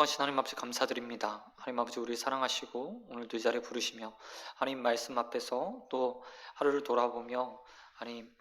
하신 하나님 아버지 감사드립니다. 하나님 아버지 우리 사랑하시고 오늘도 이 자리에 부르시며 하나님 말씀 앞에서 또 하루를 돌아보며 하나님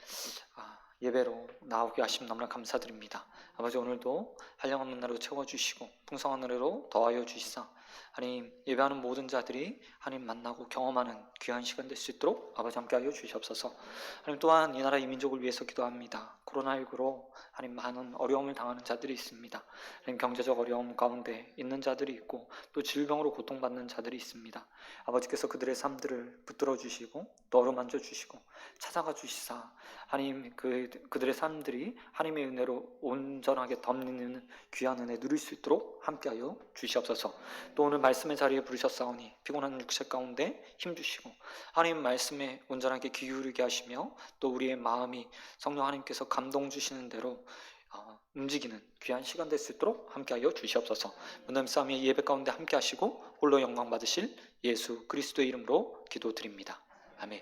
예배로 나오게 하심 너무나 감사드립니다. 아버지 오늘도 한량없는 나로 채워주시고 풍성한 은혜로 더하여 주시사 하나님 예배하는 모든 자들이 하나님 만나고 경험하는 귀한 시간 될 수 있도록 아버지 함께하여 주시옵소서. 하나님 또한 이 나라 이 민족을 위해서 기도합니다. 코로나19로 하나님 많은 어려움을 당하는 자들이 있습니다. 하나님 경제적 어려움 가운데 있는 자들이 있고 또 질병으로 고통받는 자들이 있습니다. 아버지께서 그들의 삶들을 붙들어 주시고 또 어루만져 주시고 찾아가 주시사 하나님 그들의 삶들이 하나님의 은혜로 온전하게 덮는 귀한 은혜 누릴 수 있도록 함께하여 주시옵소서. 또 오늘 말씀의 자리에 부르셨사오니 피곤한 육체 가운데 힘주시고 하나님 말씀에 온전하게 귀 기울이게 하시며 또 우리의 마음이 성령 하나님께서 감동 주시는 대로 움직이는 귀한 시간 될 수 있도록 함께하여 주시옵소서. 문담 싸움의 예배 가운데 함께 하시고 홀로 영광 받으실 예수 그리스도의 이름으로 기도드립니다. 아멘.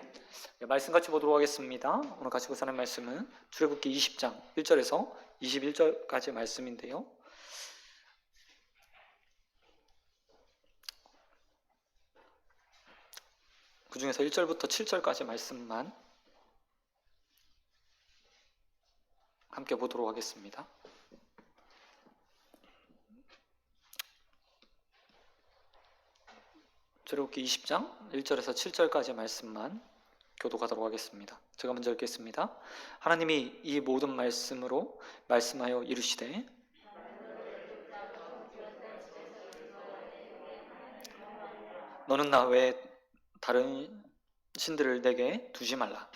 말씀 같이 보도록 하겠습니다. 오늘 같이 보사는 말씀은 출애굽기 20장 1절에서 21절까지 말씀인데요. 그 중에서 1절부터 7절까지 말씀만 함께 보도록 하겠습니다. 출애굽기 20장 1절에서 7절까지 말씀만 교독하도록 하겠습니다. 제가 먼저 읽겠습니다. 하나님이 이 모든 말씀으로 말씀하여 이르시되 너는 나 외에 다른 신들을 내게 두지 말라.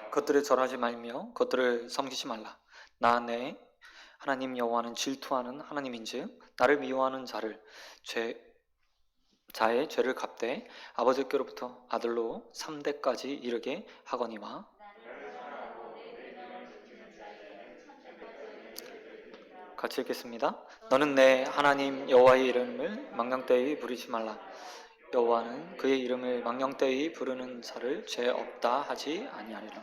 그것들을 절하지 말며 그것들을 섬기지 말라. 나 내 하나님 여호와는 질투하는 하나님인즉 나를 미워하는 자의 죄를 갚되 아버지께로부터 아들로 3대까지 이르게 하거니와 같이 읽겠습니다. 너는 내 하나님 여호와의 이름을 망령되이 부르지 말라. 여호와는 그의 이름을 망령되이 부르는 자를 죄 없다 하지 아니하리라.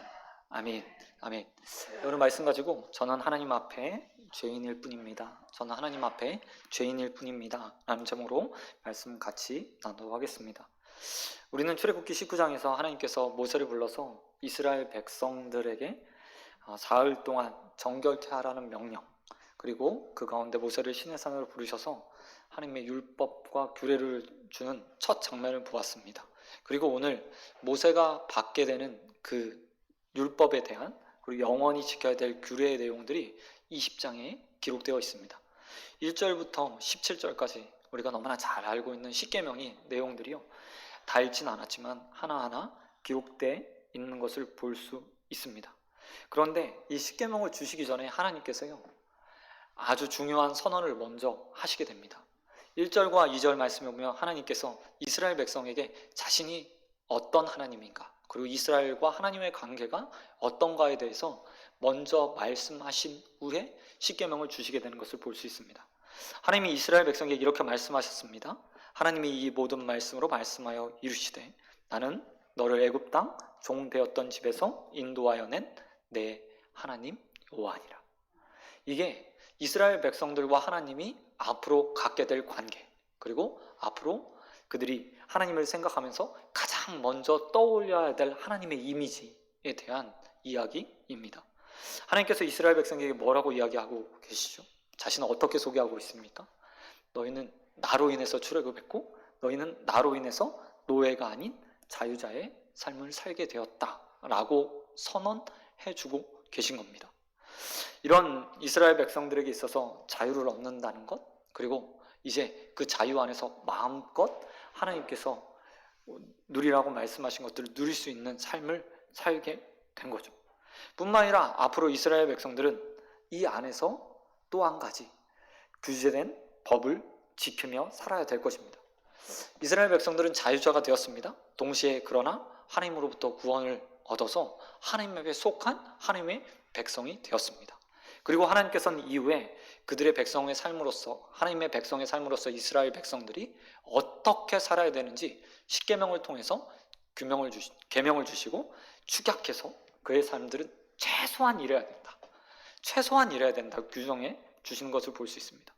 아멘. 아멘. 오늘 말씀 가지고 저는 하나님 앞에 죄인일 뿐입니다. 저는 하나님 앞에 죄인일 뿐입니다. 라는 제목으로 말씀 같이 나누도록 하겠습니다. 우리는 출애굽기 19장에서 하나님께서 모세를 불러서 이스라엘 백성들에게 사흘 동안 정결케 하라는 명령, 그리고 그 가운데 모세를 시내산으로 부르셔서 하나님의 율법과 규례를 주는 첫 장면을 보았습니다. 그리고 오늘 모세가 받게 되는 그 율법에 대한 그리고 영원히 지켜야 될 규례의 내용들이 20장에 기록되어 있습니다. 1절부터 17절까지 우리가 너무나 잘 알고 있는 십계명의 내용들이요, 다 읽진 않았지만 하나하나 기록되어 있는 것을 볼 수 있습니다. 그런데 이 십계명을 주시기 전에 하나님께서요 아주 중요한 선언을 먼저 하시게 됩니다. 1절과 2절 말씀에 보면 하나님께서 이스라엘 백성에게 자신이 어떤 하나님인가, 그리고 이스라엘과 하나님의 관계가 어떤가에 대해서 먼저 말씀하신 후에 십계명을 주시게 되는 것을 볼 수 있습니다. 하나님이 이스라엘 백성에게 이렇게 말씀하셨습니다. 하나님이 이 모든 말씀으로 말씀하여 이르시되 나는 너를 애굽 땅 종 되었던 집에서 인도하여 낸 내 하나님 여호와니라. 이게 이스라엘 백성들과 하나님이 앞으로 갖게 될 관계, 그리고 앞으로 그들이 하나님을 생각하면서 가장 먼저 떠올려야 될 하나님의 이미지에 대한 이야기입니다. 하나님께서 이스라엘 백성에게 뭐라고 이야기하고 계시죠? 자신은 어떻게 소개하고 있습니까? 너희는 나로 인해서 출애굽했고 너희는 나로 인해서 노예가 아닌 자유자의 삶을 살게 되었다라고 선언해주고 계신 겁니다. 이런 이스라엘 백성들에게 있어서 자유를 얻는다는 것, 그리고 이제 그 자유 안에서 마음껏 하나님께서 누리라고 말씀하신 것들을 누릴 수 있는 삶을 살게 된 거죠. 뿐만 아니라 앞으로 이스라엘 백성들은 이 안에서 또 한 가지 규제된 법을 지키며 살아야 될 것입니다. 이스라엘 백성들은 자유자가 되었습니다. 동시에 그러나 하나님으로부터 구원을 얻어서 하나님에게 속한 하나님의 백성이 되었습니다. 그리고 하나님께서는 이후에 그들의 백성의 삶으로서, 하나님의 백성의 삶으로서 이스라엘 백성들이 어떻게 살아야 되는지 십계명을 통해서 계명을 주시고 축약해서 그의 삶들은 최소한 이래야 된다. 최소한 이래야 된다. 규정해 주시는 것을 볼 수 있습니다.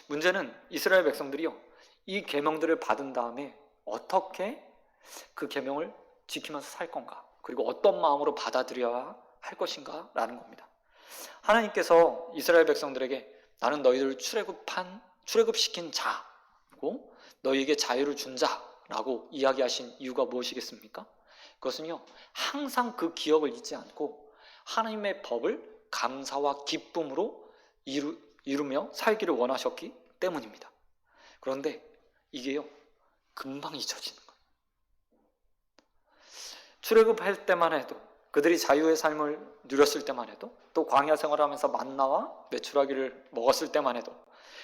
문제는 이스라엘 백성들이요, 이 계명들을 받은 다음에 어떻게 그 계명을 지키면서 살 건가, 그리고 어떤 마음으로 받아들여야 할 것인가 라는 겁니다. 하나님께서 이스라엘 백성들에게 나는 너희들을 출애굽시킨 자고 너희에게 자유를 준 자라고 이야기하신 이유가 무엇이겠습니까? 그것은요, 항상 그 기억을 잊지 않고 하나님의 법을 감사와 기쁨으로 이루며 살기를 원하셨기 때문입니다. 그런데 이게요, 금방 잊혀지는 거예요. 출애굽할 때만 해도, 그들이 자유의 삶을 누렸을 때만 해도, 또 광야 생활하면서 만나와 메추라기를 먹었을 때만 해도,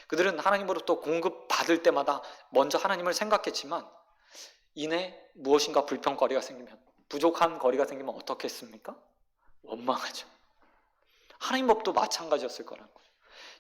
그들은 하나님으로부터 공급받을 때마다 먼저 하나님을 생각했지만 이내 무엇인가 불평거리가 생기면, 부족한 거리가 생기면 어떻게 했습니까? 원망하죠. 하나님 법도 마찬가지였을 거라는 거죠.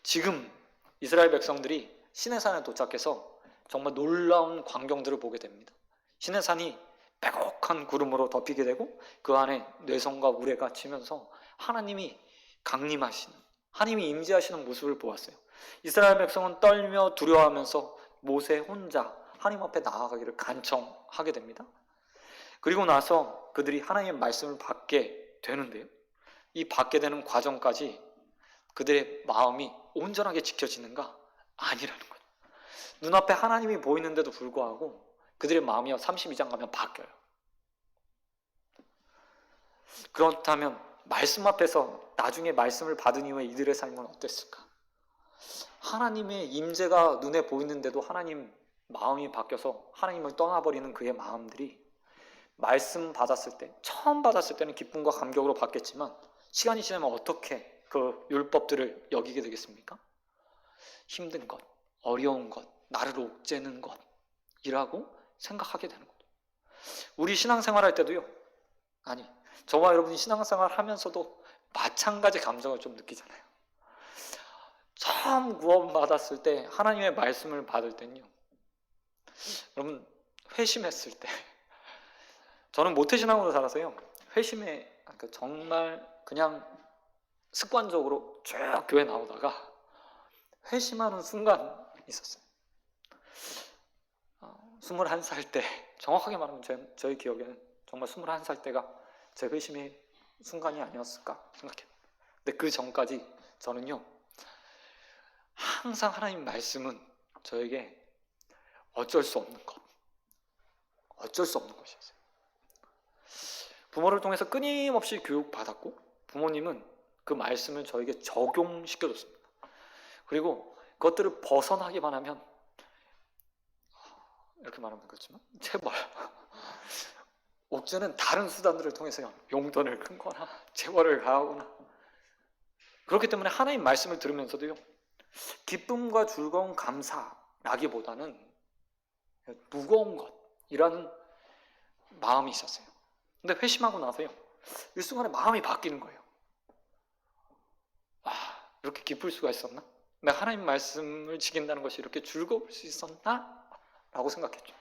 지금 이스라엘 백성들이 시내산에 도착해서 정말 놀라운 광경들을 보게 됩니다. 시내산이 빼곡한 구름으로 덮이게 되고 그 안에 뇌성과 우레가 치면서 하나님이 강림하시는, 하나님이 임재하시는 모습을 보았어요. 이스라엘 백성은 떨며 두려워하면서 모세 혼자 하나님 앞에 나아가기를 간청하게 됩니다. 그리고 나서 그들이 하나님의 말씀을 받게 되는데요, 이 받게 되는 과정까지 그들의 마음이 온전하게 지켜지는가? 아니라는 거예요. 눈앞에 하나님이 보이는데도 불구하고 그들의 마음이 32장 가면 바뀌어요. 그렇다면 말씀 앞에서 나중에 말씀을 받은 이후에 이들의 삶은 어땠을까? 하나님의 임재가 눈에 보이는데도 하나님 마음이 바뀌어서 하나님을 떠나버리는 그의 마음들이 말씀 받았을 때, 처음 받았을 때는 기쁨과 감격으로 받겠지만 시간이 지나면 어떻게 그 율법들을 여기게 되겠습니까? 힘든 것, 어려운 것, 나를 옥죄는 것이라고 생각하게 되는 거죠. 우리 신앙생활 할 때도요, 아니, 저와 여러분이 신앙생활 하면서도 마찬가지 감정을 좀 느끼잖아요. 처음 구원받았을 때, 하나님의 말씀을 받을 때는요, 여러분 회심했을 때, 저는 모태신앙으로 살아서요, 회심에 정말 그냥 습관적으로 쭉 교회 나오다가 회심하는 순간이 있었어요. 21살 때, 정확하게 말하면 저의 기억에는 정말 21살 때가 제 회심의 순간이 아니었을까 생각해요. 근데 그 전까지 저는요, 항상 하나님 말씀은 저에게 어쩔 수 없는 것이었어요. 부모를 통해서 끊임없이 교육받았고 부모님은 그 말씀을 저에게 적용시켜줬습니다. 그리고 그것들을 벗어나기만 하면, 이렇게 말하면 그렇지만 제발 옥죄는 다른 수단들을 통해서 용돈을 끊거나 재벌을 가하거나, 그렇기 때문에 하나님 말씀을 들으면서도요, 기쁨과 즐거운 감사라기보다는 무거운 것이라는 마음이 있었어요. 근데 회심하고 나서요, 일순간에 마음이 바뀌는 거예요. 이렇게 기쁠 수가 있었나? 내가 하나님 말씀을 지킨다는 것이 이렇게 즐거울 수 있었나? 라고 생각했죠.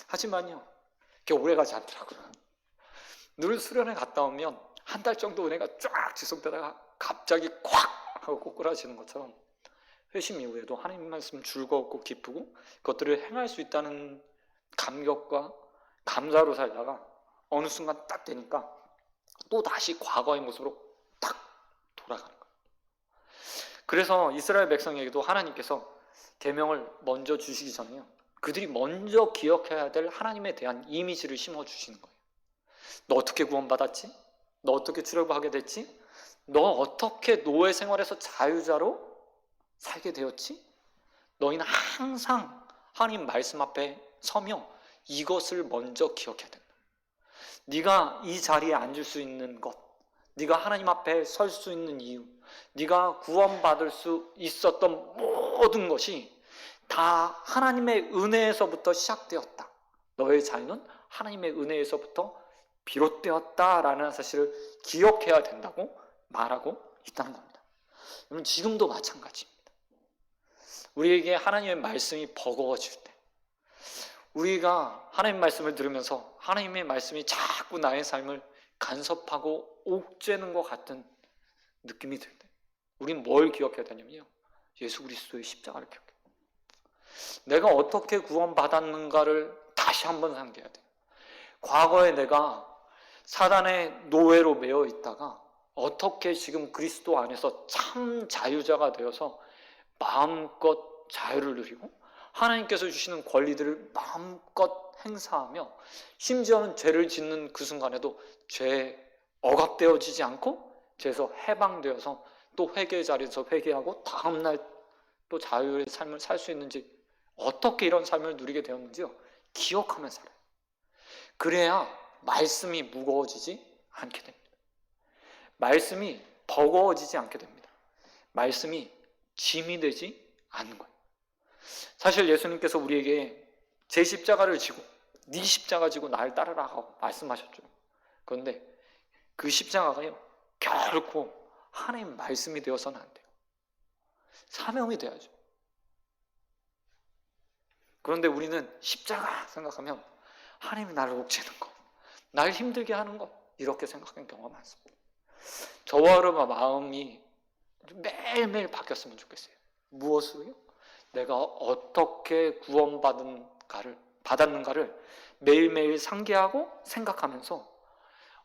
하지만요, 그게 오래가지 않더라고요. 늘 수련회 갔다 오면 한 달 정도 은혜가 쫙 지속되다가 갑자기 콱 하고 꼬꾸라지는 것처럼 회심 이후에도 하나님 말씀 즐거웠고 기쁘고 그것들을 행할 수 있다는 감격과 감사로 살다가 어느 순간 딱 되니까 또 다시 과거의 모습으로 딱 돌아가는 거예요. 그래서 이스라엘 백성에게도 하나님께서 계명을 먼저 주시기 전에요, 그들이 먼저 기억해야 될 하나님에 대한 이미지를 심어주시는 거예요. 너 어떻게 구원받았지? 너 어떻게 출애굽하게 됐지? 너 어떻게 노예 생활에서 자유자로 살게 되었지? 너희는 항상 하나님 말씀 앞에 서며 이것을 먼저 기억해야 된다. 네가 이 자리에 앉을 수 있는 것, 네가 하나님 앞에 설 수 있는 이유, 네가 구원받을 수 있었던 모든 것이 다 하나님의 은혜에서부터 시작되었다. 너의 자유는 하나님의 은혜에서부터 비롯되었다라는 사실을 기억해야 된다고 말하고 있다는 겁니다. 여러분, 지금도 마찬가지입니다. 우리에게 하나님의 말씀이 버거워질 때, 우리가 하나님 말씀을 들으면서 하나님의 말씀이 자꾸 나의 삶을 간섭하고 옥죄는 것 같은 느낌이 들 때 우린 뭘 기억해야 되냐면요, 예수 그리스도의 십자가를 기억해요. 내가 어떻게 구원받았는가를 다시 한번 상기해야 돼요. 과거에 내가 사단의 노예로 매여 있다가 어떻게 지금 그리스도 안에서 참 자유자가 되어서 마음껏 자유를 누리고 하나님께서 주시는 권리들을 마음껏 행사하며 심지어는 죄를 짓는 그 순간에도 죄에 억압되어지지 않고 죄에서 해방되어서 또 회개의 자리에서 회개하고 다음날 또 자유의 삶을 살 수 있는지, 어떻게 이런 삶을 누리게 되었는지요, 기억하며 살아요. 그래야 말씀이 무거워지지 않게 됩니다. 말씀이 버거워지지 않게 됩니다. 말씀이 짐이 되지 않는 거예요. 사실 예수님께서 우리에게 제 십자가를 지고 네 십자가 지고 날 따르라 하고 말씀하셨죠. 그런데 그 십자가가요, 결코 하나님 말씀이 되어서는 안 돼요. 사명이 돼야죠. 그런데 우리는 십자가 생각하면 하나님이 나를 옥죄는 것, 날 힘들게 하는 것, 이렇게 생각하는 경우가 많습니다. 저와 여러분의 마음이 매일매일 바뀌었으면 좋겠어요. 무엇으로요? 내가 어떻게 받았는가를 매일매일 상기하고 생각하면서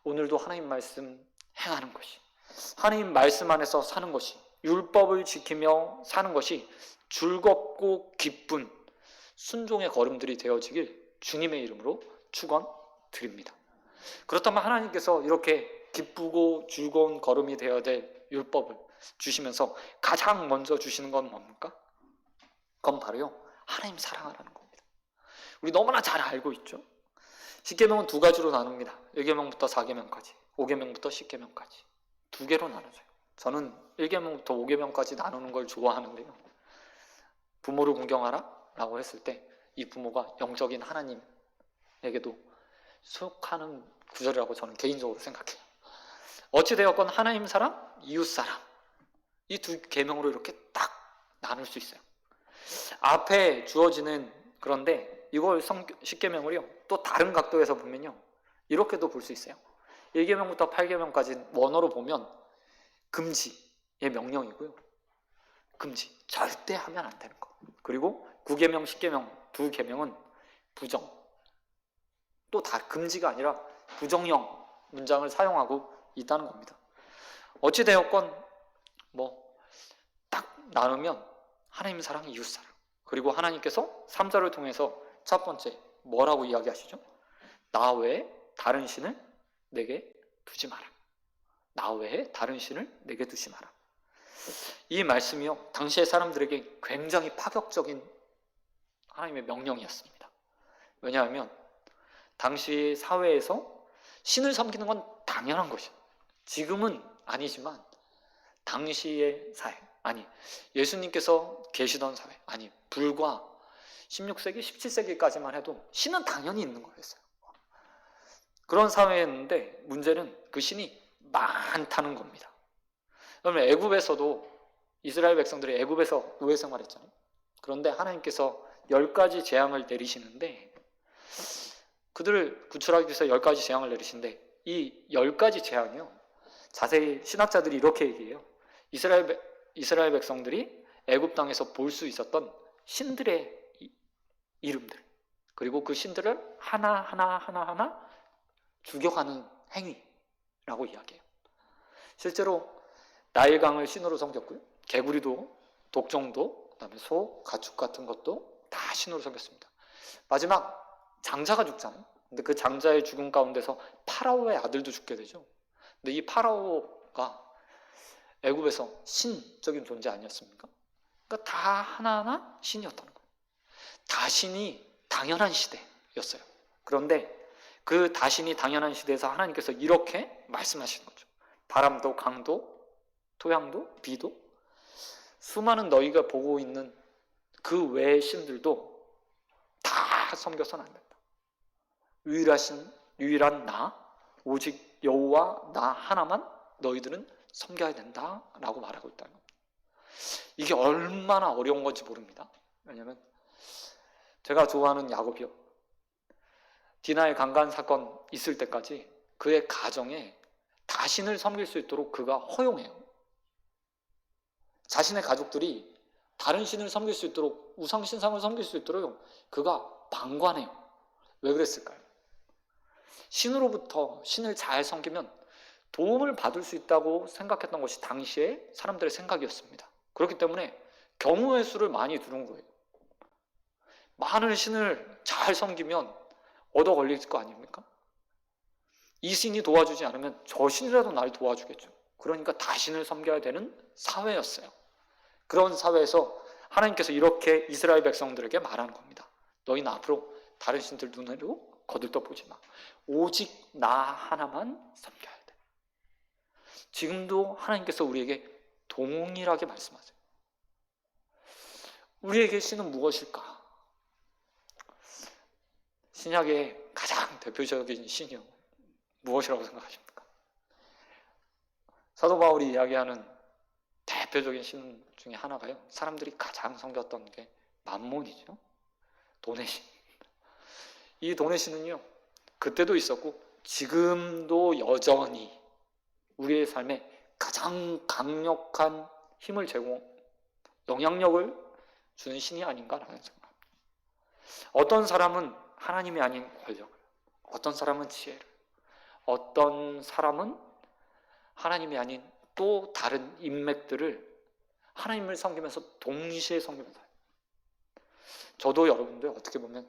오늘도 하나님 말씀 행하는 것이, 하나님 말씀 안에서 사는 것이, 율법을 지키며 사는 것이 즐겁고 기쁜 순종의 걸음들이 되어지길 주님의 이름으로 축원드립니다. 그렇다면 하나님께서 이렇게 기쁘고 즐거운 걸음이 되어야 될 율법을 주시면서 가장 먼저 주시는 건 뭡니까? 그건 바로요, 하나님 사랑하라는 겁니다. 우리 너무나 잘 알고 있죠. 10계명은 두 가지로 나눕니다. 1계명부터 4계명까지, 5계명부터 10계명까지 두 개로 나눠져요. 저는 1계명부터 5계명까지 나누는 걸 좋아하는데요, 부모를 공경하라 라고 했을 때 이 부모가 영적인 하나님에게도 속하는 구절이라고 저는 개인적으로 생각해요. 어찌되었건 하나님 사랑, 이웃 사랑, 이 두 계명으로 이렇게 딱 나눌 수 있어요. 앞에 주어지는, 그런데 이걸 10계명을요 또 다른 각도에서 보면요 이렇게도 볼 수 있어요. 1계명부터 8계명까지 원어로 보면 금지의 명령이고요, 금지, 절대 하면 안 되는 거. 그리고 9계명, 10계명 두 계명은 부정, 또 다 금지가 아니라 부정형 문장을 사용하고 있다는 겁니다. 어찌되었건 딱 나누면 하나님 사랑, 이웃 사랑, 그리고 하나님께서 3절을 통해서 첫 번째 뭐라고 이야기하시죠? 나 외에 다른 신을 내게 두지 마라. 나 외에 다른 신을 내게 두지 마라. 이 말씀이요, 당시의 사람들에게 굉장히 파격적인 하나님의 명령이었습니다. 왜냐하면 당시 사회에서 신을 섬기는 건 당연한 것이에요. 지금은 아니지만 당시의 사회, 아니 예수님께서 계시던 사회, 아니 불과 16세기, 17세기까지만 해도 신은 당연히 있는 거였어요. 그런 사회였는데 문제는 그 신이 많다는 겁니다. 그러면 애굽에서도 이스라엘 백성들이 애굽에서 노예 생활했잖아요. 그런데 하나님께서 10가지 재앙을 내리시는데, 그들을 구출하기 위해서 10가지 재앙을 내리시는데 이 10가지 재앙이요, 자세히 신학자들이 이렇게 얘기해요. 이스라엘 백성들이 애굽 땅에서 볼 수 있었던 신들의 이름들, 그리고 그 신들을 하나하나 죽여가는 행위라고 이야기해요. 실제로 나일강을 신으로 섬겼고요, 개구리도, 독종도, 그다음에 소, 가축 같은 것도 다 신으로 섬겼습니다. 마지막 장자가 죽잖아요. 근데 그 장자의 죽음 가운데서 파라오의 아들도 죽게 되죠. 근데 이 파라오가 애굽에서 신적인 존재 아니었습니까? 그러니까 다 하나하나 신이었다는 거예요. 다신이 당연한 시대였어요. 그런데 그 다신이 당연한 시대에서 하나님께서 이렇게 말씀하시는 거죠. 바람도, 강도, 토양도, 비도, 수많은 너희가 보고 있는 그 외의 신들도 다 섬겨서는 안 된다. 유일한 나, 오직 여호와 나 하나만 너희들은 섬겨야 된다라고 말하고 있다는 겁니다. 이게 얼마나 어려운 건지 모릅니다. 왜냐하면 제가 좋아하는 야곱이요, 디나의 강간 사건 있을 때까지 그의 가정에 다신을 섬길 수 있도록 그가 허용해요. 자신의 가족들이 다른 신을 섬길 수 있도록, 우상 신상을 섬길 수 있도록 그가 방관해요. 왜 그랬을까요? 신으로부터 신을 잘 섬기면 도움을 받을 수 있다고 생각했던 것이 당시의 사람들의 생각이었습니다. 그렇기 때문에 경우의 수를 많이 두는 거예요. 많은 신을 잘 섬기면 얻어 걸릴 거 아닙니까? 이 신이 도와주지 않으면 저 신이라도 날 도와주겠죠. 그러니까 다신을 섬겨야 되는 사회였어요. 그런 사회에서 하나님께서 이렇게 이스라엘 백성들에게 말하는 겁니다. 너희는 앞으로 다른 신들 눈으로 거들떠보지 마. 오직 나 하나만 섬겨야 돼. 지금도 하나님께서 우리에게 동일하게 말씀하세요. 우리에게 신은 무엇일까? 신약의 가장 대표적인 신이요, 무엇이라고 생각하십니까? 사도 바울이 이야기하는 대표적인 신 중에 하나가요, 사람들이 가장 섬겼던 게 맘몬이죠. 돈의 신. 이 돈의 신은요, 그때도 있었고 지금도 여전히 우리의 삶에 가장 강력한 힘을 영향력을 주는 신이 아닌가라는 생각입니다. 어떤 사람은 하나님이 아닌 권력을, 어떤 사람은 지혜를, 어떤 사람은 하나님이 아닌 또 다른 인맥들을 하나님을 섬기면서 동시에 섬기면서, 저도 여러분들 어떻게 보면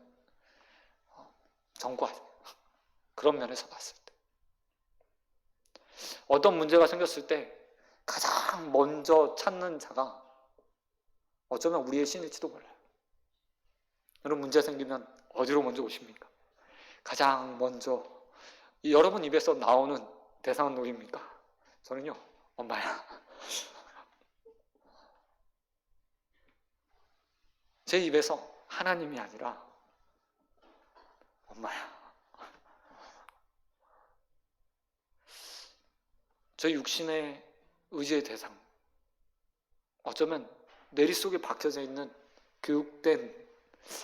전과하세요. 그런 면에서 봤을 때 어떤 문제가 생겼을 때 가장 먼저 찾는 자가 어쩌면 우리의 신일지도 몰라요. 여러분, 문제 생기면 어디로 먼저 오십니까? 가장 먼저 여러분 입에서 나오는 대상은 누구입니까? 저는요, 엄마야. 제 입에서 하나님이 아니라 엄마야. 저 육신의 의지의 대상, 어쩌면 내리 속에 박혀져 있는 교육된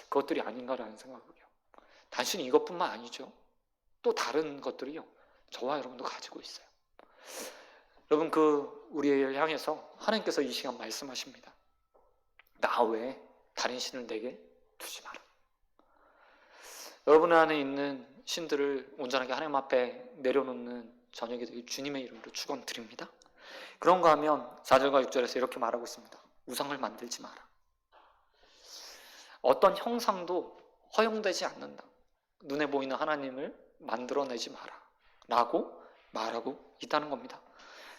것들이 아닌가라는 생각을 해요. 단순히 이것뿐만 아니죠. 또 다른 것들이요, 저와 여러분도 가지고 있어요. 여러분, 우리를 향해서 하나님께서 이 시간 말씀하십니다. 나 외에 다른 신을 내게 두지 마라. 여러분 안에 있는 신들을 온전하게 하나님 앞에 내려놓는 저녁이 되길 주님의 이름으로 축원드립니다. 그런가 하면 4절과 6절에서 이렇게 말하고 있습니다. 우상을 만들지 마라. 어떤 형상도 허용되지 않는다. 눈에 보이는 하나님을 만들어내지 마라 라고 말하고 있다는 겁니다.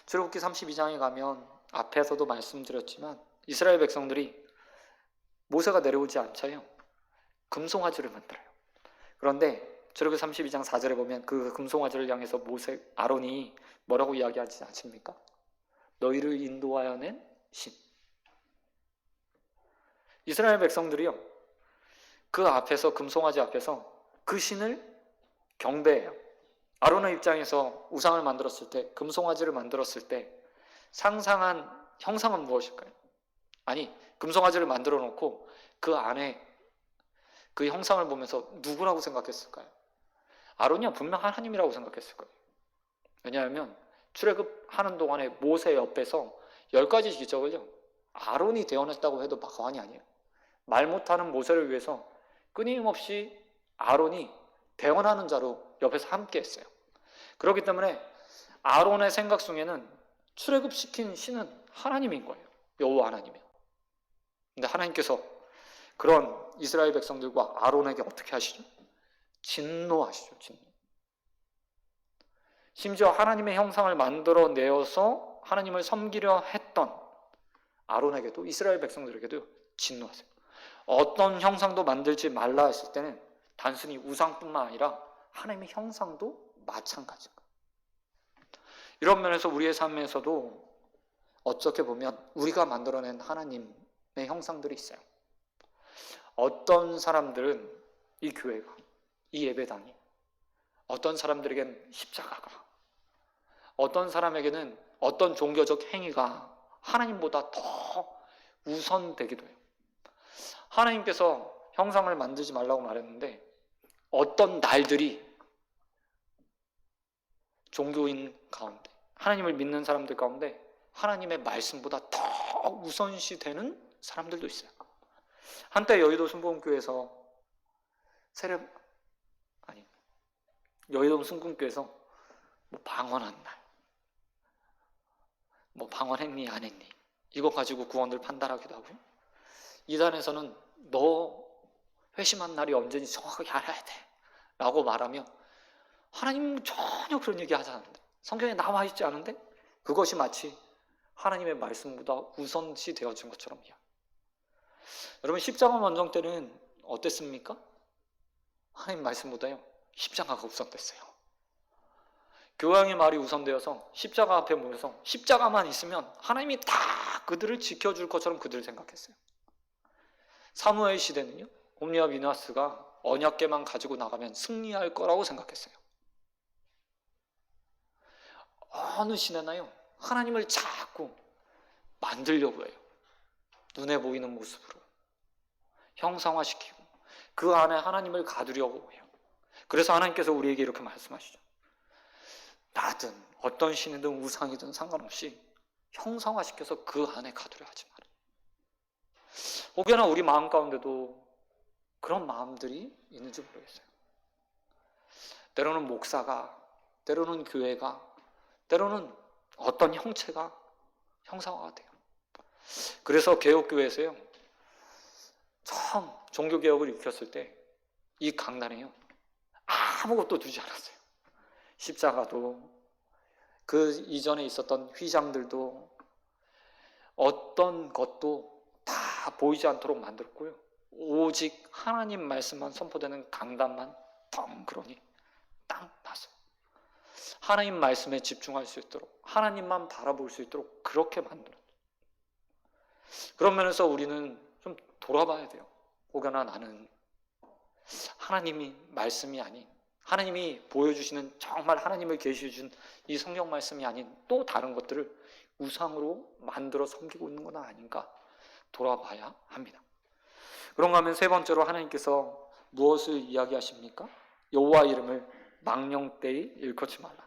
출애굽기 32장에 가면 앞에서도 말씀드렸지만 이스라엘 백성들이 모세가 내려오지 않자요, 금송아지를 만들어요. 그런데 출애굽기 32장 4절에 보면 그 금송아지를 향해서 아론이 뭐라고 이야기하지 않습니까? 너희를 인도하여 낸 신. 이스라엘 백성들이요, 그 앞에서, 금송아지 앞에서 그 신을 경배해요. 아론의 입장에서 우상을 만들었을 때, 금송아지를 만들었을 때 상상한 형상은 무엇일까요? 아니, 금송아지를 만들어 놓고 그 안에 그 형상을 보면서 누구라고 생각했을까요? 아론이야 분명 하나님이라고 생각했을 거예요. 왜냐하면 출애굽하는 동안에 모세 옆에서 10가지 기적을요, 아론이 대언했다고 해도 과언이 아니에요. 말 못하는 모세를 위해서 끊임없이 아론이 대언하는 자로 옆에서 함께 했어요. 그렇기 때문에 아론의 생각 중에는 출애굽시킨 신은 하나님인 거예요. 여호와 하나님이요. 근데 하나님께서 그런 이스라엘 백성들과 아론에게 어떻게 하시죠? 진노하시죠. 진노. 심지어 하나님의 형상을 만들어내어서 하나님을 섬기려 했던 아론에게도, 이스라엘 백성들에게도 진노하세요. 어떤 형상도 만들지 말라 했을 때는 단순히 우상뿐만 아니라 하나님의 형상도 마찬가지인 거예요. 이런 면에서 우리의 삶에서도 어떻게 보면 우리가 만들어낸 하나님의 형상들이 있어요. 어떤 사람들은 이 교회가, 이 예배당이, 어떤 사람들에겐 십자가가, 어떤 사람에게는 어떤 종교적 행위가 하나님보다 더 우선되기도 해요. 하나님께서 형상을 만들지 말라고 말했는데 어떤 날들이 종교인 가운데, 하나님을 믿는 사람들 가운데 하나님의 말씀보다 더 우선시되는 사람들도 있어요. 한때 여의도 순복음교회에서 여의도 순복음교회에서 방언한 날, 방언했니 안 했니 이거 가지고 구원을 판단하기도 하고, 이단에서는 너 회심한 날이 언제인지 정확하게 알아야 돼 라고 말하며, 하나님은 전혀 그런 얘기 하지 않는데, 성경에 나와 있지 않은데 그것이 마치 하나님의 말씀보다 우선시 되어진 것처럼요. 여러분, 십자가 원정 때는 어땠습니까? 하나님 말씀보다요 십자가가 우선됐어요. 교황의 말이 우선되어서 십자가 앞에 모여서 십자가만 있으면 하나님이 다 그들을 지켜줄 것처럼 그들을 생각했어요. 사무엘 시대는요, 옴니와 비나스가 언약궤만 가지고 나가면 승리할 거라고 생각했어요. 어느 시대나요, 하나님을 자꾸 만들려고 해요. 눈에 보이는 모습으로 형상화시키고 그 안에 하나님을 가두려고 해요. 그래서 하나님께서 우리에게 이렇게 말씀하시죠. 나든 어떤 신이든 우상이든 상관없이 형상화시켜서 그 안에 가두려 하지 마라. 혹여나 우리 마음 가운데도 그런 마음들이 있는지 모르겠어요. 때로는 목사가, 때로는 교회가, 때로는 어떤 형체가 형상화가 돼요. 그래서 개혁교회에서요, 처음 종교개혁을 일으켰을 때 이 강단에요 아무것도 두지 않았어요. 십자가도, 그 이전에 있었던 휘장들도, 어떤 것도 다 보이지 않도록 만들었고요, 오직 하나님 말씀만 선포되는 강단만 덩그러니 딱 놨어요. 하나님 말씀에 집중할 수 있도록, 하나님만 바라볼 수 있도록 그렇게 만들었어요. 그런 면에서 우리는 좀 돌아봐야 돼요. 혹여나 나는 하나님이 말씀이 아닌, 하나님이 보여주시는, 정말 하나님을 계시해 준 이 성경 말씀이 아닌 또 다른 것들을 우상으로 만들어 섬기고 있는 건 아닌가 돌아봐야 합니다. 그런가 하면 세 번째로 하나님께서 무엇을 이야기하십니까? 여호와 이름을 망령되이 일컫지 말라.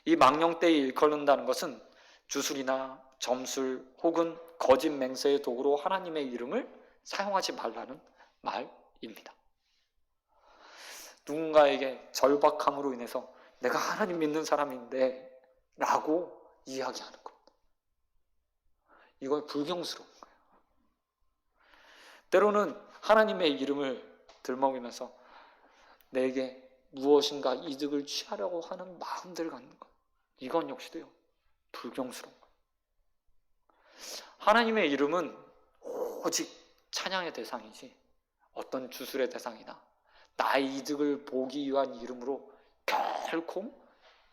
이 망령되이 일컫는다는 것은 주술이나 점술 혹은 거짓 맹세의 도구로 하나님의 이름을 사용하지 말라는 말입니다. 누군가에게 절박함으로 인해서 내가 하나님 믿는 사람인데 라고 이야기하는 것, 이건 불경스러운 거예요. 때로는 하나님의 이름을 들먹이면서 내게 무엇인가 이득을 취하려고 하는 마음들을 갖는 것, 이건 역시도요 불경스러운 거예요. 하나님의 이름은 오직 찬양의 대상이지 어떤 주술의 대상이나 나의 이득을 보기 위한 이름으로 결코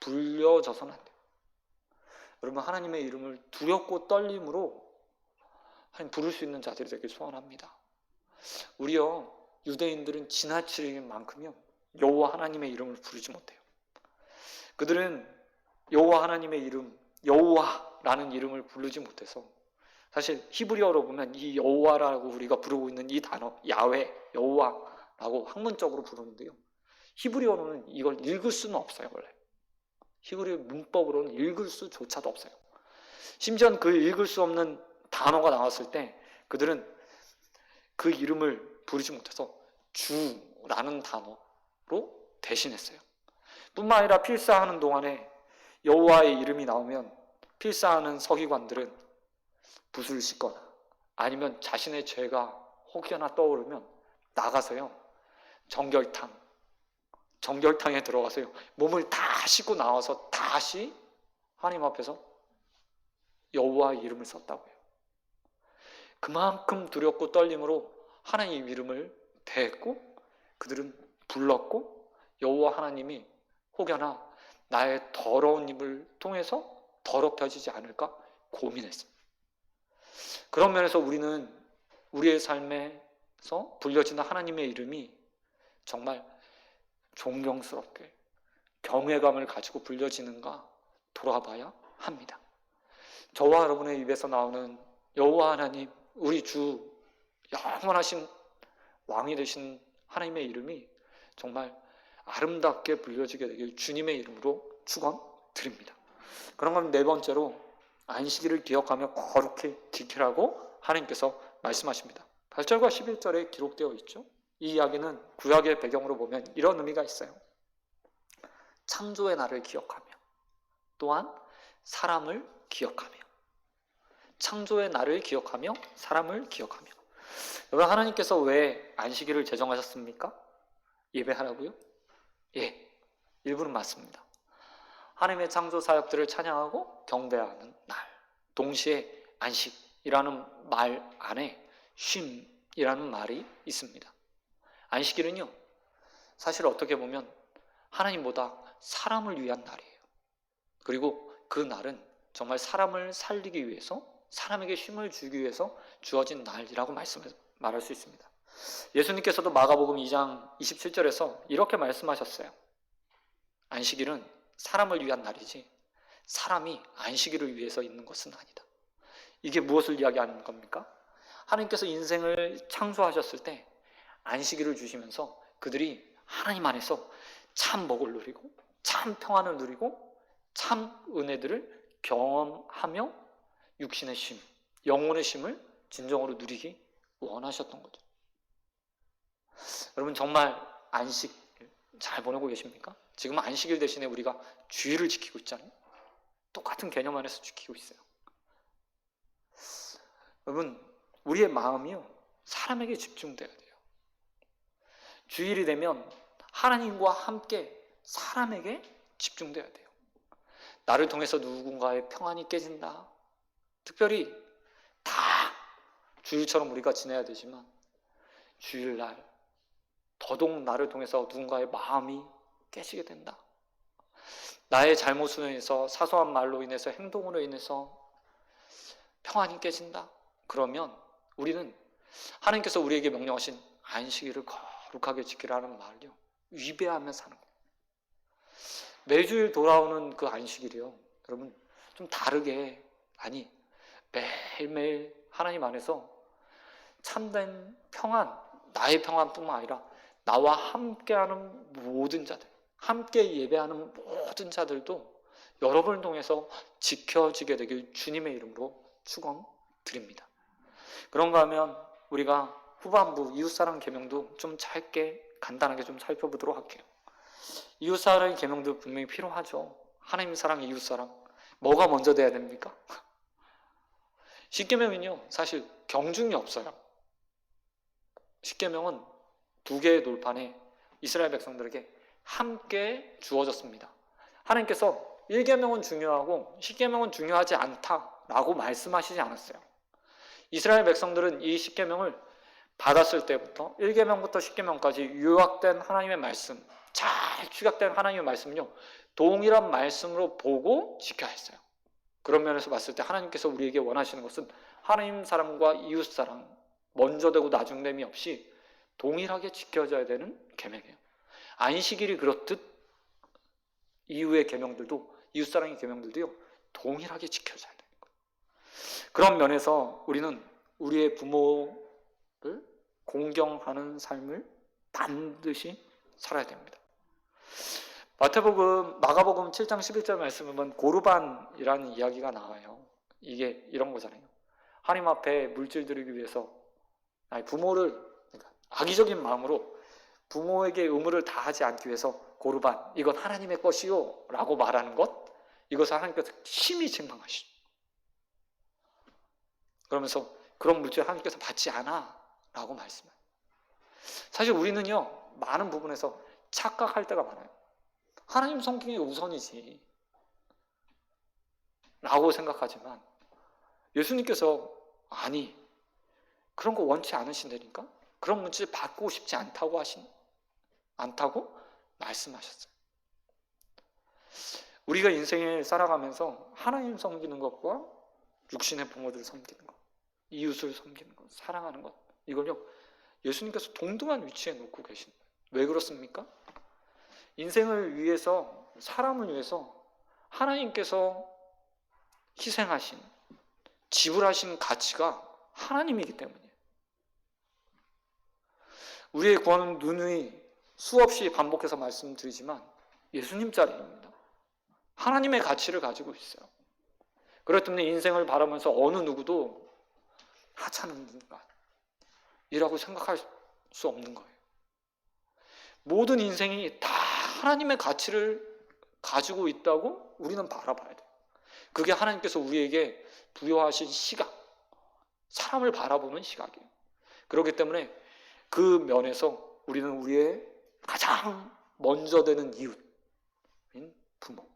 불려져서는 안 돼요. 여러분, 하나님의 이름을 두렵고 떨림으로 하나님 부를 수 있는 자들이 되길 소원합니다. 우리요 유대인들은 지나치는 만큼요 여호와 하나님의 이름을 부르지 못해요. 그들은 여호와 하나님의 이름, 여호와라는 이름을 부르지 못해서, 사실 히브리어로 보면 이 여호와라고 우리가 부르고 있는 이 단어 야훼, 여호와라고 학문적으로 부르는데요, 히브리어로는 이걸 읽을 수는 없어요. 원래 히브리 문법으로는 읽을 수조차도 없어요. 심지어 그 읽을 수 없는 단어가 나왔을 때 그들은 그 이름을 부르지 못해서 주라는 단어로 대신했어요. 뿐만 아니라 필사하는 동안에 여호와의 이름이 나오면 필사하는 서기관들은 붓을 씻거나 아니면 자신의 죄가 혹여나 떠오르면 나가서요 정결탕에 들어가서요 몸을 다 씻고 나와서 다시 하나님 앞에서 여호와의 이름을 썼다고 해요. 그만큼 두렵고 떨림으로 하나님의 이름을 대했고 그들은 불렀고, 여호와 하나님이 혹여나 나의 더러운 입을 통해서 더럽혀지지 않을까 고민했습니다. 그런 면에서 우리는 우리의 삶에서 불려지는 하나님의 이름이 정말 존경스럽게 경외감을 가지고 불려지는가 돌아봐야 합니다. 저와 여러분의 입에서 나오는 여호와 하나님, 우리 주 영원하신 왕이 되신 하나님의 이름이 정말 아름답게 불려지게 되길 주님의 이름으로 축원드립니다. 그런가 네 번째로 안식일을 기억하며 거룩히 지키라고 하나님께서 말씀하십니다. 8절과 11절에 기록되어 있죠. 이 이야기는 구약의 배경으로 보면 이런 의미가 있어요. 창조의 날을 기억하며 또한 사람을 기억하며, 창조의 날을 기억하며 사람을 기억하며. 여러분, 하나님께서 왜 안식일을 제정하셨습니까? 예배하라고요? 예, 일부는 맞습니다. 하나님의 창조 사역들을 찬양하고 경배하는 날, 동시에 안식이라는 말 안에 쉼이라는 말이 있습니다. 안식일은요, 사실 어떻게 보면 하나님보다 사람을 위한 날이에요. 그리고 그 날은 정말 사람을 살리기 위해서, 사람에게 쉼을 주기 위해서 주어진 날이라고 말할 수 있습니다. 예수님께서도 마가복음 2장 27절에서 이렇게 말씀하셨어요. 안식일은 사람을 위한 날이지 사람이 안식일을 위해서 있는 것은 아니다. 이게 무엇을 이야기하는 겁니까? 하나님께서 인생을 창조하셨을 때 안식일을 주시면서 그들이 하나님 안에서 참 복을 누리고 참 평안을 누리고 참 은혜들을 경험하며 육신의 쉼, 영혼의 쉼을 진정으로 누리기 원하셨던 거죠. 여러분, 정말 안식 잘 보내고 계십니까? 지금 안식일 대신에 우리가 주일을 지키고 있잖아요. 똑같은 개념 안에서 지키고 있어요. 여러분, 우리의 마음이요, 사람에게 집중돼야 돼요. 주일이 되면 하나님과 함께 사람에게 집중돼야 돼요. 나를 통해서 누군가의 평안이 깨진다. 특별히 다 주일처럼 우리가 지내야 되지만 주일날 더더욱 나를 통해서 누군가의 마음이 깨지게 된다. 나의 잘못으로 인해서, 사소한 말로 인해서, 행동으로 인해서 평안이 깨진다. 그러면 우리는 하나님께서 우리에게 명령하신 안식일을 거룩하게 지키라는 말을요, 위배하며 사는 거예요. 매주일 돌아오는 그 안식일이요, 여러분, 좀 다르게, 아니 매일매일 하나님 안에서 참된 평안, 나의 평안뿐만 아니라 나와 함께하는 모든 자들, 함께 예배하는 모든 자들도 여러분을 통해서 지켜지게 되길 주님의 이름으로 축원드립니다. 그런가 하면 우리가 후반부 이웃사랑 계명도 좀 짧게 간단하게 좀 살펴보도록 할게요. 이웃사랑의 계명도 분명히 필요하죠. 하나님 사랑, 이웃사랑. 뭐가 먼저 돼야 됩니까? 십계명은요, 사실 경중이 없어요. 십계명은 두 개의 돌판에 이스라엘 백성들에게 함께 주어졌습니다. 하나님께서 1계명은 중요하고 10계명은 중요하지 않다라고 말씀하시지 않았어요. 이스라엘 백성들은 이 10계명을 받았을 때부터 1계명부터 10계명까지 요약된 하나님의 말씀, 잘 축약된 하나님의 말씀은요, 동일한 말씀으로 보고 지켜야 했어요. 그런 면에서 봤을 때 하나님께서 우리에게 원하시는 것은 하나님 사랑과 이웃 사랑, 먼저 되고 나중됨이 없이 동일하게 지켜져야 되는 계명이에요. 안식일이 그렇듯 이후의 계명들도, 이웃사랑의 계명들도요, 동일하게 지켜져야 되는 거예요. 그런 면에서 우리는 우리의 부모를 공경하는 삶을 반드시 살아야 됩니다. 마가복음 7장 11절 말씀을 보면 고르반이라는 이야기가 나와요. 이게 이런 거잖아요. 하나님 앞에 물질 드리기 위해서 부모를, 그러니까 악의적인 마음으로 부모에게 의무를 다하지 않기 위해서 고르반, 이건 하나님의 것이요 라고 말하는 것, 이것을 하나님께서 심히 책망하시죠. 그러면서 그런 물질 하나님께서 받지 않아 라고 말씀해요. 사실 우리는요, 많은 부분에서 착각할 때가 많아요. 하나님 성경이 우선이지 라고 생각하지만 예수님께서 아니, 그런 거 원치 않으신다니까? 그런 물질 받고 싶지 않다고 말씀하셨어요. 우리가 인생을 살아가면서 하나님 섬기는 것과 육신의 부모들을 섬기는 것, 이웃을 섬기는 것, 사랑하는 것, 이걸요, 예수님께서 동등한 위치에 놓고 계신 거예요. 왜 그렇습니까? 인생을 위해서, 사람을 위해서 하나님께서 희생하신, 지불하신 가치가 하나님이기 때문이에요. 우리의 구원은 누누이 수없이 반복해서 말씀드리지만 예수님 자리입니다. 하나님의 가치를 가지고 있어요. 그렇기 때문에 인생을 바라면서 어느 누구도 하찮은 인간이라고 생각할 수 없는 거예요. 모든 인생이 다 하나님의 가치를 가지고 있다고 우리는 바라봐야 돼요. 그게 하나님께서 우리에게 부여하신 시각, 사람을 바라보는 시각이에요. 그렇기 때문에 그 면에서 우리는 우리의 가장 먼저 되는 이웃인 부모,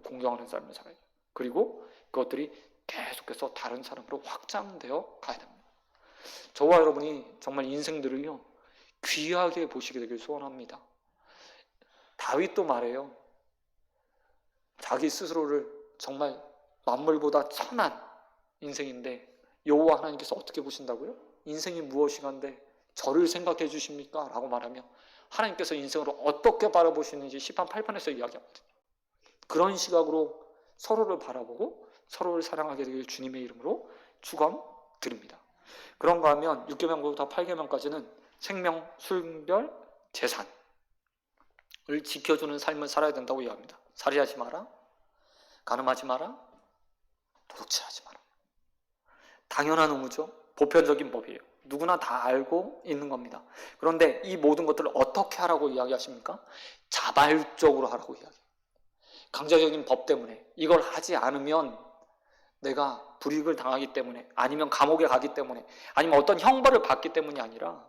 공경하는 삶을 살아야 돼요. 그리고 그것들이 계속해서 다른 사람으로 확장되어 가야 됩니다. 저와 여러분이 정말 인생들을요 귀하게 보시게 되길 소원합니다. 다윗도 말해요. 자기 스스로를 정말 만물보다 천한 인생인데 여호와 하나님께서 어떻게 보신다고요? 인생이 무엇이간데 저를 생각해 주십니까? 라고 말하며 하나님께서 인생을 어떻게 바라보시는지 시편 8편에서 이야기합니다. 그런 시각으로 서로를 바라보고 서로를 사랑하게 되길 주님의 이름으로 축원드립니다. 그런가 하면 6계명부터 8계명까지는 생명, 순별, 재산을 지켜주는 삶을 살아야 된다고 이야기합니다. 살인하지 마라, 간음하지 마라, 도둑질하지 마라. 당연한 의무죠. 보편적인 법이에요. 누구나 다 알고 있는 겁니다. 그런데 이 모든 것들을 어떻게 하라고 이야기하십니까? 자발적으로 하라고 이야기해요. 강제적인 법 때문에 이걸 하지 않으면 내가 불이익을 당하기 때문에, 아니면 감옥에 가기 때문에, 아니면 어떤 형벌을 받기 때문이 아니라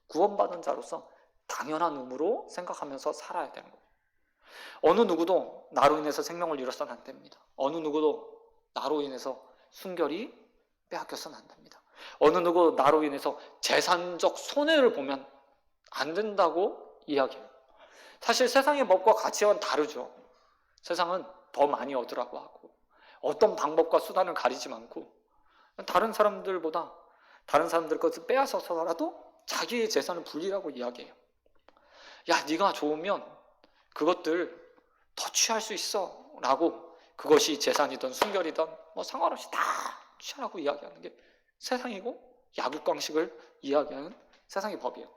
구원받은 자로서 당연한 의무로 생각하면서 살아야 되는 거예요. 어느 누구도 나로 인해서 생명을 잃어서는 안 됩니다. 어느 누구도 나로 인해서 순결이 빼앗겨서는 안 됩니다. 어느 누구 나로 인해서 재산적 손해를 보면 안 된다고 이야기해요. 사실 세상의 법과 가치와는 다르죠. 세상은 더 많이 얻으라고 하고 어떤 방법과 수단을 가리지 않고 다른 사람들보다 다른 사람들 것을 빼앗아서라도 자기의 재산을 불리라고 이야기해요. 야, 네가 좋으면 그것들 더 취할 수 있어 라고, 그것이 재산이든 순결이든 뭐 상관없이 다 취하라고 이야기하는 게 세상이고 약육강식을 이야기하는 세상의 법이에요.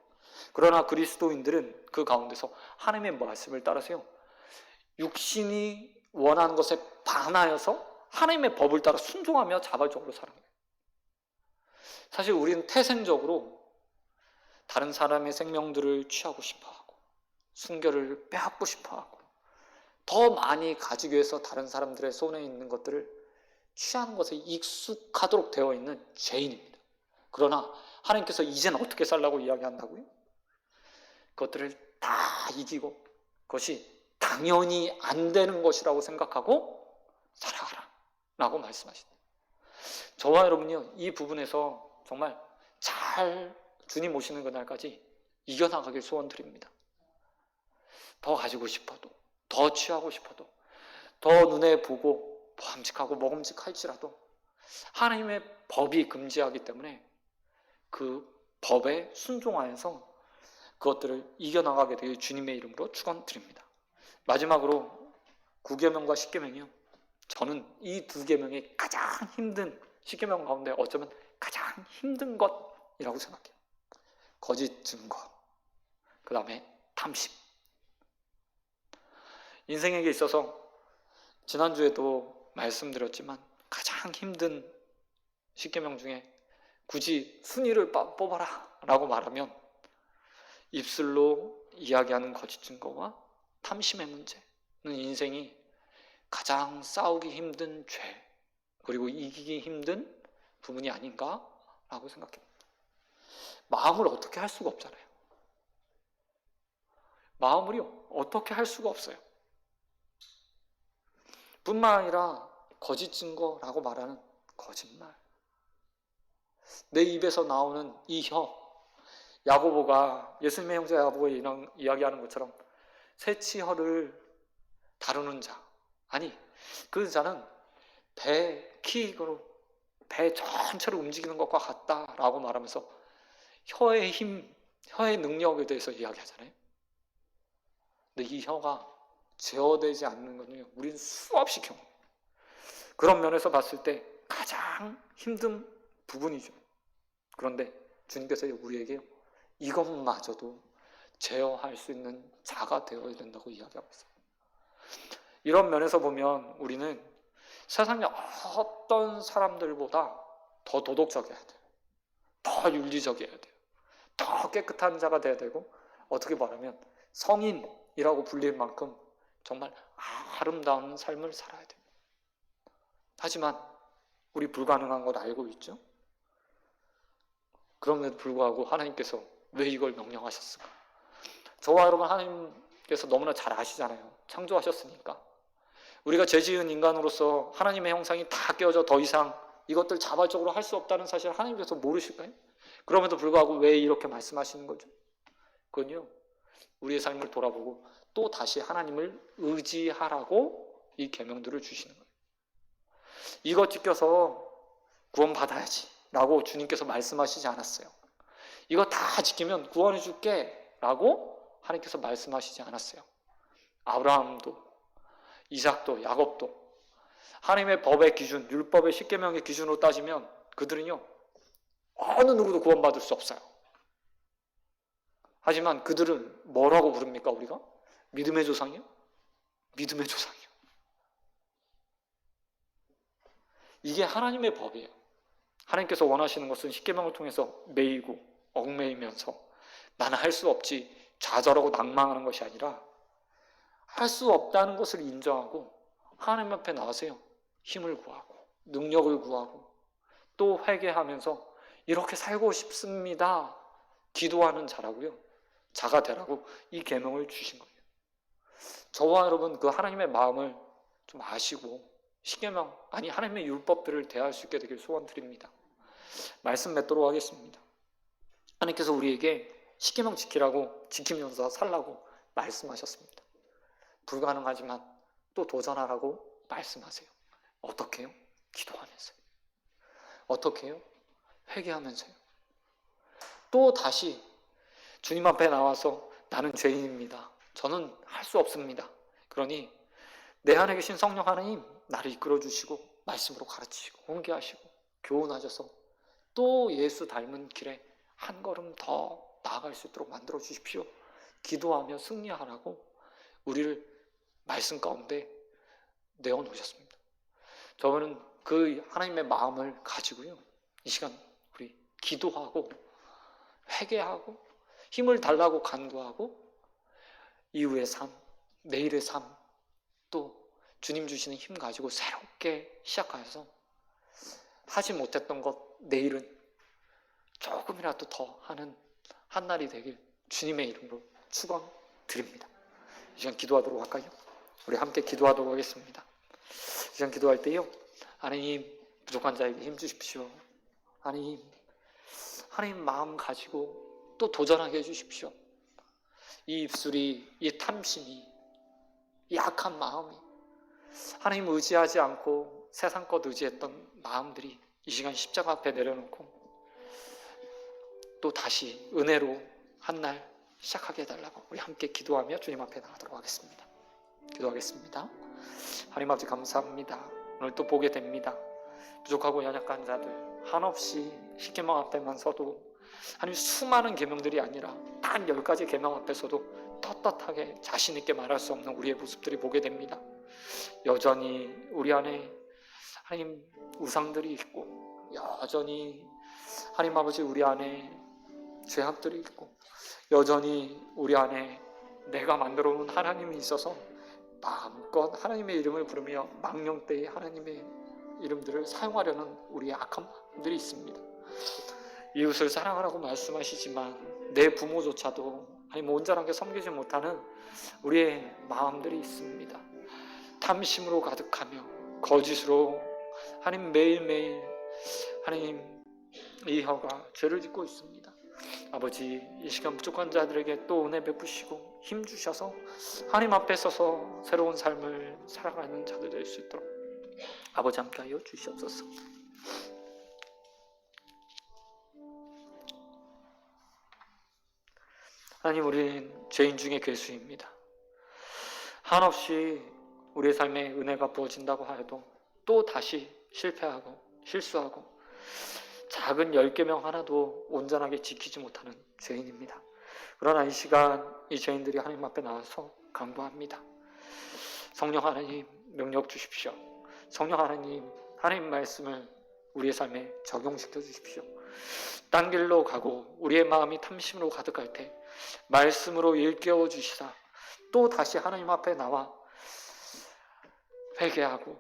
그러나 그리스도인들은 그 가운데서 하나님의 말씀을 따라서요 육신이 원하는 것에 반하여서 하나님의 법을 따라 순종하며 자발적으로 살아가요. 사실 우리는 태생적으로 다른 사람의 생명들을 취하고 싶어하고 순결을 빼앗고 싶어하고 더 많이 가지기 위해서 다른 사람들의 손에 있는 것들을 취하는 것에 익숙하도록 되어 있는 죄인입니다. 그러나 하나님께서 이제는 어떻게 살라고 이야기한다고요? 그것들을 다 이기고 그것이 당연히 안 되는 것이라고 생각하고 살아가라 라고 말씀하십니다. 저와 여러분이요 이 부분에서 정말 잘 주님 오시는 그날까지 이겨나가길 소원드립니다. 더 가지고 싶어도, 더 취하고 싶어도, 더 눈에 보고 범직하고 먹음직할지라도 하나님의 법이 금지하기 때문에 그 법에 순종하여서 그것들을 이겨나가게 되길 주님의 이름으로 축원드립니다. 마지막으로 9계명과 10계명이요 저는 이 두 계명이 가장 힘든, 10계명 가운데 어쩌면 가장 힘든 것이라고 생각해요. 거짓 증거, 그 다음에 탐심. 인생에게 있어서 지난주에도 말씀드렸지만 가장 힘든 10계명 중에 굳이 순위를 뽑아라 라고 말하면 입술로 이야기하는 거짓 증거와 탐심의 문제는 인생이 가장 싸우기 힘든 죄, 그리고 이기기 힘든 부분이 아닌가 라고 생각합니다. 마음을 어떻게 할 수가 없잖아요. 마음을요 어떻게 할 수가 없어요. 뿐만 아니라 거짓 증거라고 말하는 거짓말, 내 입에서 나오는 이 혀, 야고보가 예수님의 형제 야고보에 이야기하는 것처럼 새치혀를 다루는 자, 아니 그 자는 배 키로 배 전체를 움직이는 것과 같다라고 말하면서 혀의 힘, 혀의 능력에 대해서 이야기하잖아요. 근데 이 혀가 제어되지 않는 것은요 우리는 수없이 경험해요. 그런 면에서 봤을 때 가장 힘든 부분이죠. 그런데 주님께서 우리에게 이것마저도 제어할 수 있는 자가 되어야 된다고 이야기하고 있어요. 이런 면에서 보면 우리는 세상의 어떤 사람들보다 더 도덕적이어야 돼요. 더 윤리적이어야 돼요. 더 깨끗한 자가 되어야 되고, 어떻게 말하면 성인이라고 불릴 만큼 정말 아름다운 삶을 살아야 돼요. 하지만 우리 불가능한 것 알고 있죠? 그럼에도 불구하고 하나님께서 왜 이걸 명령하셨을까? 저와 여러분 하나님께서 너무나 잘 아시잖아요. 창조하셨으니까. 우리가 죄 지은 인간으로서 하나님의 형상이 다 깨어져 더 이상 이것들 자발적으로 할 수 없다는 사실을 하나님께서 모르실까요? 그럼에도 불구하고 왜 이렇게 말씀하시는 거죠? 그건요, 우리의 삶을 돌아보고 또 다시 하나님을 의지하라고 이 계명들을 주시는 거예요. 이것 지켜서 구원받아야지 라고 주님께서 말씀하시지 않았어요. 이거 다 지키면 구원해 줄게 라고 하나님께서 말씀하시지 않았어요. 아브라함도 이삭도 야곱도 하나님의 법의 기준, 율법의 십계명의 기준으로 따지면 그들은요, 어느 누구도 구원받을 수 없어요. 하지만 그들은 뭐라고 부릅니까, 우리가? 믿음의 조상이요? 믿음의 조상이요. 이게 하나님의 법이에요. 하나님께서 원하시는 것은 십계명을 통해서 매이고 얽매이면서 나는 할 수 없지 좌절하고 낭망하는 것이 아니라 할 수 없다는 것을 인정하고 하나님 앞에 나가세요. 힘을 구하고 능력을 구하고 또 회개하면서 이렇게 살고 싶습니다. 기도하는 자라고요. 자가 되라고 이 계명을 주신 거예요. 저와 여러분 그 하나님의 마음을 좀 아시고 십계명, 아니 하나님의 율법들을 대할 수 있게 되길 소원드립니다. 말씀 맺도록 하겠습니다. 하나님께서 우리에게 십계명 지키라고, 지키면서 살라고 말씀하셨습니다. 불가능하지만 또 도전하라고 말씀하세요. 어떻게 해요? 기도하면서요. 어떻게 해요? 회개하면서요. 또 다시 주님 앞에 나와서 나는 죄인입니다. 저는 할 수 없습니다. 그러니 내 안에 계신 성령 하나님 나를 이끌어 주시고 말씀으로 가르치시고 훈계하시고 교훈하셔서 또 예수 닮은 길에 한 걸음 더 나아갈 수 있도록 만들어 주십시오. 기도하며 승리하라고 우리를 말씀 가운데 내어놓으셨습니다. 저는 그 하나님의 마음을 가지고요, 이 시간 우리 기도하고 회개하고 힘을 달라고 간구하고 이후의 삶, 내일의 삶, 또 주님 주시는 힘 가지고 새롭게 시작하여서 하지 못했던 것 내일은 조금이라도 더 하는 한 날이 되길 주님의 이름으로 축원드립니다. 이 시간 기도하도록 할까요? 우리 함께 기도하도록 하겠습니다. 이 시간 기도할 때요, 하나님 부족한 자에게 힘 주십시오. 하나님 마음 가지고 또 도전하게 해주십시오. 이 입술이, 이 탐심이, 이 악한 마음이 하나님 의지하지 않고 세상 것 의지했던 마음들이 이 시간 십자가 앞에 내려놓고 또 다시 은혜로 한 날 시작하게 해달라고 우리 함께 기도하며 주님 앞에 나가도록 하겠습니다. 기도하겠습니다. 하나님 아버지 감사합니다. 오늘 또 보게 됩니다. 부족하고 연약한 자들 한없이 십계명 앞에만 서도 하나님 수많은 계명들이 아니라 단 10가지 계명 앞에서도 떳떳하게 자신 있게 말할 수 없는 우리의 모습들이 보게 됩니다. 여전히 우리 안에 하나님 우상들이 있고 여전히 하나님 아버지 우리 안에 죄악들이 있고 여전히 우리 안에 내가 만들어 놓은 하나님이 있어서 마음껏 하나님의 이름을 부르며 망령되이 하나님의 이름들을 사용하려는 우리의 악한 마음들이 있습니다. 이웃을 사랑하라고 말씀하시지만 내 부모조차도 하나님 온전하게 섬기지 못하는 우리의 마음들이 있습니다. 탐심으로 가득하며 거짓으로 하나님 매일매일 하나님 이 혀가 죄를 짓고 있습니다. 아버지 이 시간 부족한 자들에게 또 은혜 베푸시고 힘 주셔서 하나님 앞에 서서 새로운 삶을 살아가는 자들 될 수 있도록 아버지 함께하여 주시옵소서. 하나님 우리는 죄인 중에 괴수입니다. 한없이 우리의 삶에 은혜가 부어진다고 하여도 또 다시 실패하고 실수하고 작은 10계명 하나도 온전하게 지키지 못하는 죄인입니다. 그러나 이 시간 이 죄인들이 하나님 앞에 나와서 간구합니다. 성령 하나님 능력 주십시오. 성령 하나님, 하나님 말씀을 우리의 삶에 적용시켜 주십시오. 딴 길로 가고 우리의 마음이 탐심으로 가득할 때 말씀으로 일깨워 주시사 또 다시 하나님 앞에 나와 회개하고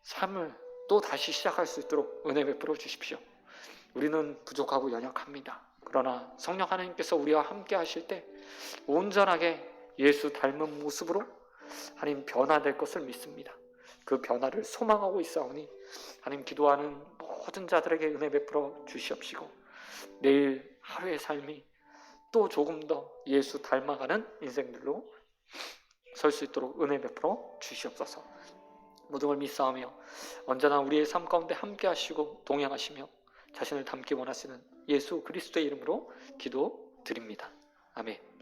삶을 또 다시 시작할 수 있도록 은혜 베풀어 주십시오. 우리는 부족하고 연약합니다. 그러나 성령 하나님께서 우리와 함께 하실 때 온전하게 예수 닮은 모습으로 하나님 변화될 것을 믿습니다. 그 변화를 소망하고 있사오니 하나님 기도하는 모든 자들에게 은혜 베풀어 주시옵시고 내일 하루의 삶이 또 조금 더 예수 닮아가는 인생들로 설 수 있도록 은혜 베풀어 주시옵소서. 모든 걸 믿사오며 언제나 우리의 삶 가운데 함께 하시고 동행하시며 자신을 닮기 원하시는 예수 그리스도의 이름으로 기도드립니다. 아멘.